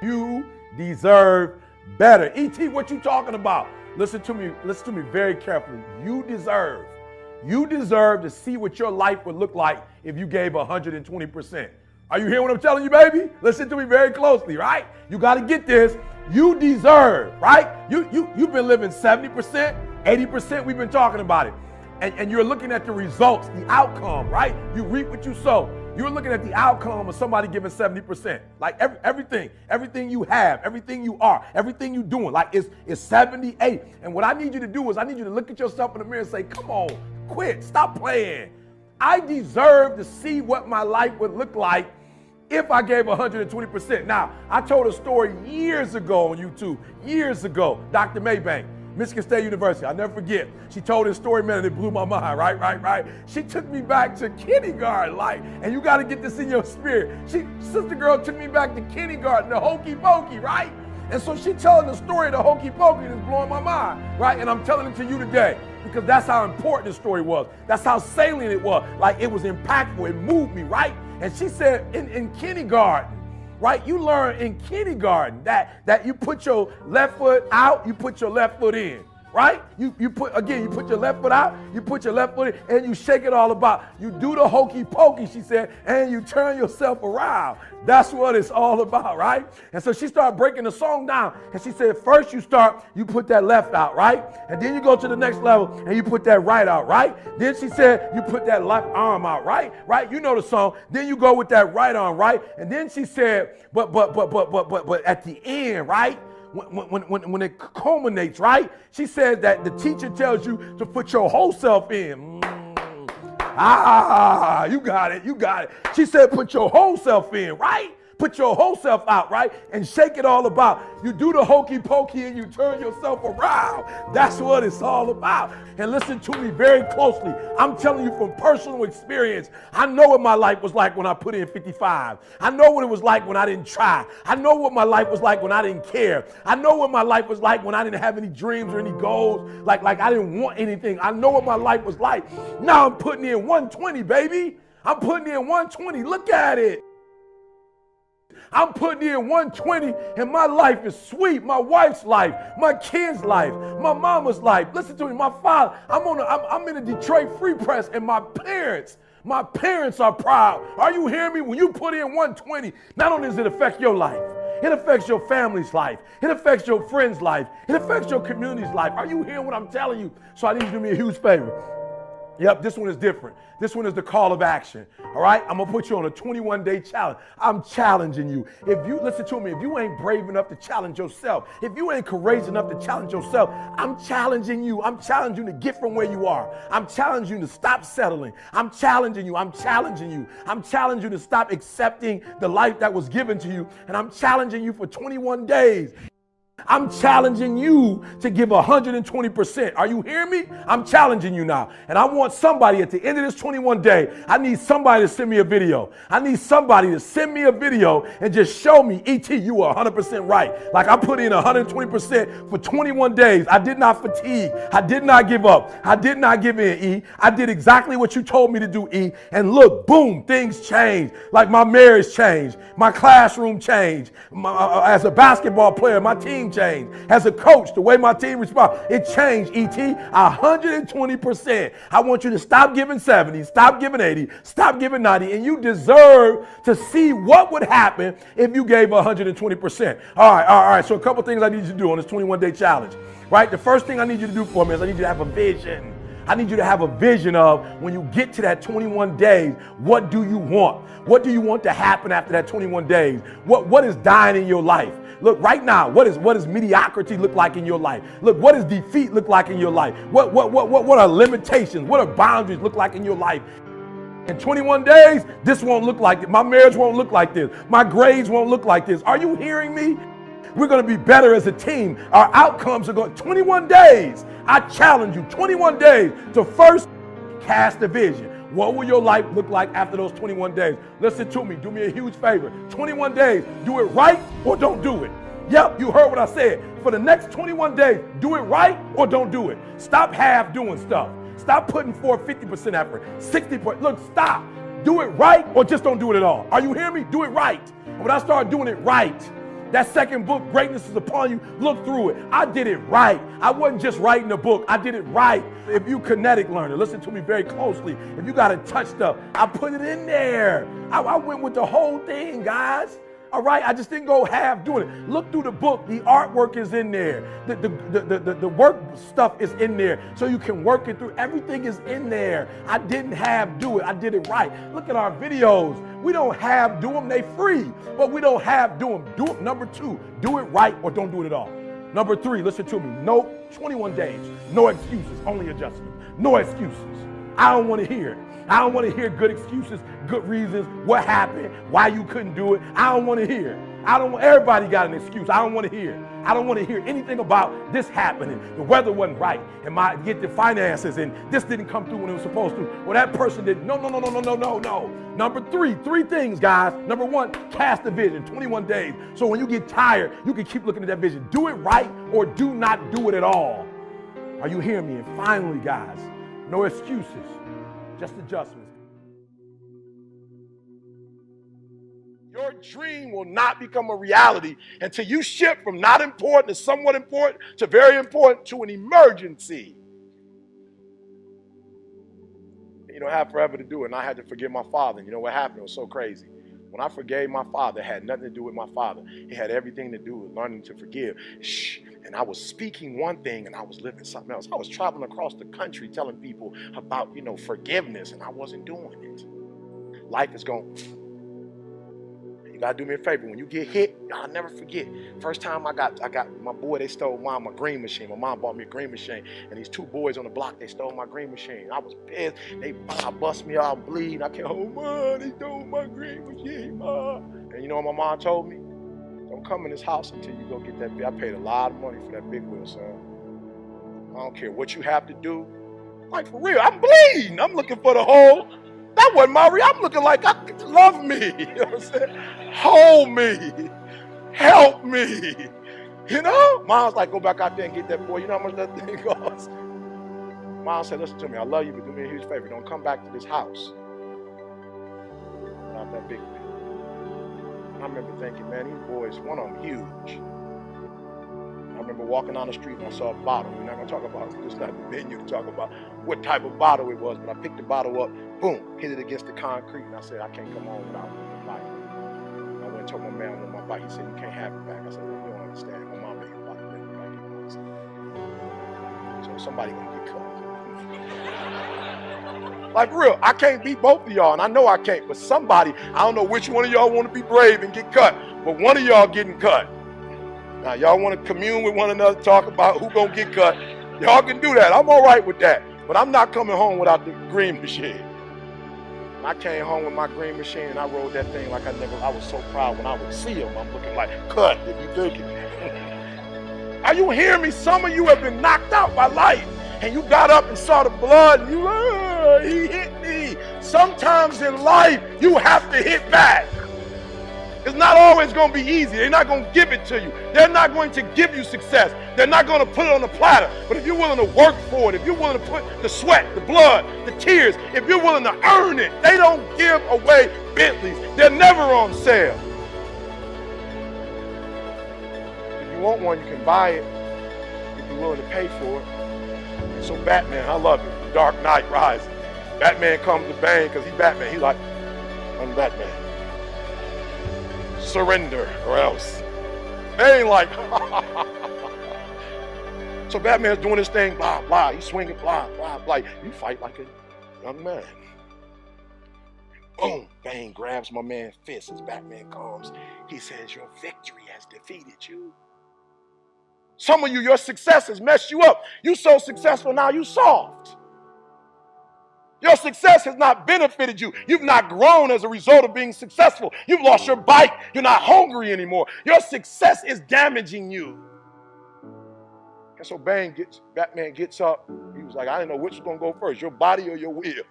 You deserve better. E.T., what you talking about? Listen to me very carefully. You deserve to see what your life would look like if you gave 120%. Are you hearing what I'm telling you, baby? Listen to me very closely, right? You got to get this. You deserve, right? You've been living 70%, 80%. We've been talking about it. And you're looking at the results, the outcome, right? You reap what you sow. You're looking at the outcome of somebody giving 70%. Like everything you have, everything you are, everything you're doing, like it's 78. And what I need you to do is I need you to look at yourself in the mirror and say, come on, quit, stop playing. I deserve to see what my life would look like if I gave 120%. Now, I told a story years ago on YouTube, Dr. Maybank, Michigan State University. I'll never forget. She told this story, man, and it blew my mind, right? She took me back to kindergarten, and you got to get this in your spirit. Sister girl took me back to kindergarten, the hokey pokey, right? And so she telling the story of the hokey pokey, and it's blowing my mind, right? And I'm telling it to you today because that's how important the story was. That's how salient it was. Like, it was impactful. It moved me, right? And she said in kindergarten, right? You learn in kindergarten that you put your left foot out, you put your left foot in, right? You put your left foot out, you put your left foot in, and you shake it all about. You do the hokey pokey, she said, and you turn yourself around. That's what it's all about, right? And so she started breaking the song down, and she said, first you put that left out, right? And then you go to the next level, and you put that right out, right? Then she said, you put that left arm out, right? You know the song. Then you go with that right arm, right? And then she said, but at the end, right? When it culminates, right? She said that the teacher tells you to put your whole self in. You got it. She said, put your whole self in, right? Put your whole self out, right? And shake it all about. You do the hokey pokey and you turn yourself around. That's what it's all about. And listen to me very closely. I'm telling you from personal experience. I know what my life was like when I put in 55. I know what it was like when I didn't try. I know what my life was like when I didn't care. I know what my life was like when I didn't have any dreams or any goals. Like I didn't want anything. I know what my life was like. Now I'm putting in 120, baby. I'm putting in 120. Look at it. I'm putting in 120 and my life is sweet. My wife's life, my kids' life, my mama's life. Listen to me, my father. I'm in a Detroit Free Press and my parents are proud. Are you hearing me? When you put in 120, not only does it affect your life, it affects your family's life. It affects your friend's life. It affects your community's life. Are you hearing what I'm telling you? So I need you to do me a huge favor. Yep, this one is different. This one is the call of action. All right, I'm gonna put you on a 21-day challenge. I'm challenging you. If you listen to me, if you ain't brave enough to challenge yourself, if you ain't courageous enough to challenge yourself, I'm challenging you. I'm challenging you to get from where you are. I'm challenging you to stop settling. I'm challenging you. I'm challenging you to stop accepting the life that was given to you. And I'm challenging you for 21 days. I'm challenging you to give 120%. Are you hearing me? I'm challenging you now. And I want somebody at the end of this 21 day, I need somebody to send me a video. I need somebody to send me a video and just show me, E.T., you were 100% right. Like I put in 120% for 21 days. I did not fatigue. I did not give up. I did not give in, E. I did exactly what you told me to do, E. And look, boom, things changed. Like my marriage changed. My classroom changed. As a basketball player, my team changed. As a coach, the way my team responds, it changed, E.T. 120%. I want you to stop giving 70, stop giving 80, stop giving 90, and you deserve to see what would happen if you gave 120%. All right. So a couple things I need you to do on this 21-day challenge, right? The first thing I need you to do for me is I need you to have a vision. I need you to have a vision of when you get to that 21 days, what do you want? What do you want to happen after that 21 days? What is dying in your life? Look, right now, what does mediocrity look like in your life? Look, what does defeat look like in your life? What are limitations? What are boundaries look like in your life? In 21 days, this won't look like it. My marriage won't look like this. My grades won't look like this. Are you hearing me? We're going to be better as a team. Our outcomes are going 21 days. I challenge you 21 days to first cast a vision. What will your life look like after those 21 days? Listen to me. Do me a huge favor. 21 days. Do it right or don't do it. Yep, you heard what I said. For the next 21 days, do it right or don't do it. Stop half doing stuff. Stop putting forth 50% effort, 60%. Look, stop. Do it right or just don't do it at all. Are you hearing me? Do it right. And when I start doing it right, That second book, Greatness is Upon You, look through it. I did it right. I wasn't just writing a book. I did it right. If you kinetic learner, listen to me very closely. If you got to touch stuff, I put it in there. I went with the whole thing, guys. All right, I just didn't go half doing it. Look through the book. The artwork is in there. The work stuff is in there, so you can work it through. Everything is in there. I didn't half do it. I did it right. Look at our videos. We don't half do them. They free, but we don't half do them. Do it. Number 2, do it right or don't do it at all. Number 3, listen to me. No, 21 days. No excuses. Only adjustment. No excuses. I don't want to hear it. I don't want to hear good excuses, good reasons, what happened, why you couldn't do it. I don't want to hear it. Everybody got an excuse. I don't want to hear it. I don't want to hear anything about this happening. The weather wasn't right, and get the finances, and this didn't come through when it was supposed to. Well, that person didn't. No. Number 3 things, guys. Number 1, cast a vision, 21 days. So when you get tired, you can keep looking at that vision. Do it right or do not do it at all. Are you hearing me? And finally, guys, no excuses. Just adjustments. Your dream will not become a reality until you shift from not important to somewhat important to very important to an emergency. You don't have forever to do it, and I had to forgive my father. And you know what happened? It was so crazy. When I forgave my father, it had nothing to do with my father. It had everything to do with learning to forgive. And I was speaking one thing and I was living something else. I was traveling across the country telling people about, forgiveness, and I wasn't doing it. Life is going. You gotta do me a favor. When you get hit, I'll never forget. First time I got my boy, they stole my green machine. My mom bought me a green machine, and these 2 boys on the block, they stole my green machine. I was pissed. They bust me out bleeding. I can't hold Mom, they stole my green machine, Mom. And you know what my mom told me? Don't come in this house until you go get that. I paid a lot of money for that big wheel, son. I don't care what you have to do. Like, for real, I'm bleeding. I'm looking for the hole. That wasn't my real. I'm looking like, love me. You know what I'm saying? Hold me. Help me. Mom's like, go back out there and get that boy. You know how much that thing costs? Mom said, listen to me. I love you, but do me a huge favor. Don't come back to this house. Not that big thing. I remember thinking, man, these boys, one of them huge. I remember walking down the street and I saw a bottle. We're not going to talk about it. It's not the venue to talk about what type of bottle it was, but I picked the bottle up, boom, hit it against the concrete, and I said, I can't come home without my bike. I went and told my man I want my bike. He said, you can't have it back. I said, well, you don't understand. My mom ain't about to let me back in. So somebody going to get cut. Like, for real, I can't beat both of y'all, and I know I can't, but somebody, I don't know which one of y'all want to be brave and get cut, but one of y'all getting cut. Now, y'all want to commune with one another, talk about who gonna get cut. Y'all can do that. I'm all right with that. But I'm not coming home without the green machine. I came home with my green machine and I rode that thing like I was so proud when I would see him. I'm looking like, cut, if you think it. Are you hearing me? Some of you have been knocked out by life. And you got up and saw the blood and you, he hit me. Sometimes in life, you have to hit back. It's not always going to be easy. They're not going to give it to you. They're not going to give you success. They're not going to put it on the platter. But if you're willing to work for it, if you're willing to put the sweat, the blood, the tears, if you're willing to earn it, they don't give away Bentleys. They're never on sale. If you want one, you can buy it if you're willing to pay for it. So Batman, I love it. Dark Knight Rises. Batman comes to Bane because he's Batman. He's like, I'm Batman. Surrender or else. They ain't like, so Batman's doing his thing, blah, blah. He's swinging, blah, blah, blah. You fight like a young man. Boom, Bane grabs my man's fist as Batman comes. He says, your victory has defeated you. Some of you, your success has messed you up. You so successful now, you soft. Your success has not benefited you. You've not grown as a result of being successful. You've lost your bite. You're not hungry anymore. Your success is damaging you. And so Batman gets up. He was like, I didn't know which was going to go first, your body or your will.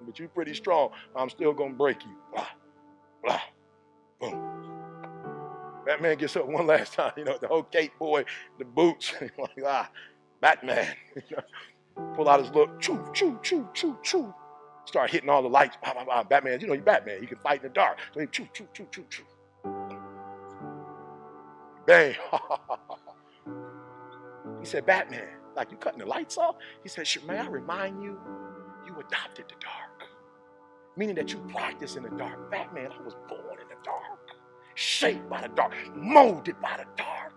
But you're pretty strong. I'm still going to break you. Blah, blah, boom. Batman gets up one last time. The whole cape boy, the boots. Like, Batman. Pull out his little choo, choo, choo, choo, choo. Start hitting all the lights. Bah, bah, bah. Batman, you're Batman. He can fight in the dark. So he choo, choo, choo, choo, choo. Bang. He said, Batman, like you cutting the lights off? He said, may I remind you, you adopted the dark. Meaning that you practice in the dark. Batman, I was born in the dark. Shaped by the dark. Molded by the dark.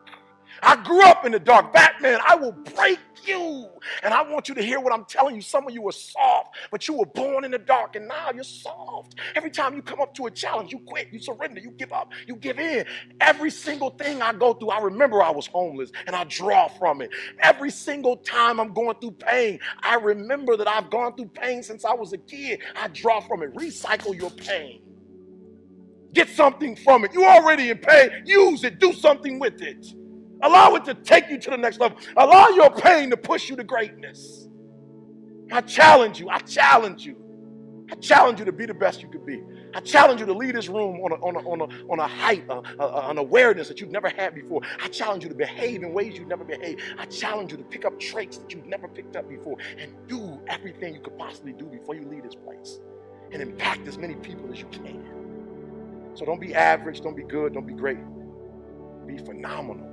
I grew up in the dark. Batman, I will break you. And I want you to hear what I'm telling you. Some of you were soft, but you were born in the dark, and now you're soft. Every time you come up to a challenge, you quit, you surrender, you give up, you give in. Every single thing I go through, I remember I was homeless, and I draw from it. Every single time I'm going through pain, I remember that I've gone through pain since I was a kid. I draw from it. Recycle your pain. Get something from it. You're already in pain. Use it. Do something with it. Allow it to take you to the next level. Allow your pain to push you to greatness. I challenge you. I challenge you. I challenge you to be the best you could be. I challenge you to leave this room on a height, an awareness that you've never had before. I challenge you to behave in ways you've never behaved. I challenge you to pick up traits that you've never picked up before and do everything you could possibly do before you leave this place and impact as many people as you can. So don't be average, don't be good, don't be great. Be phenomenal.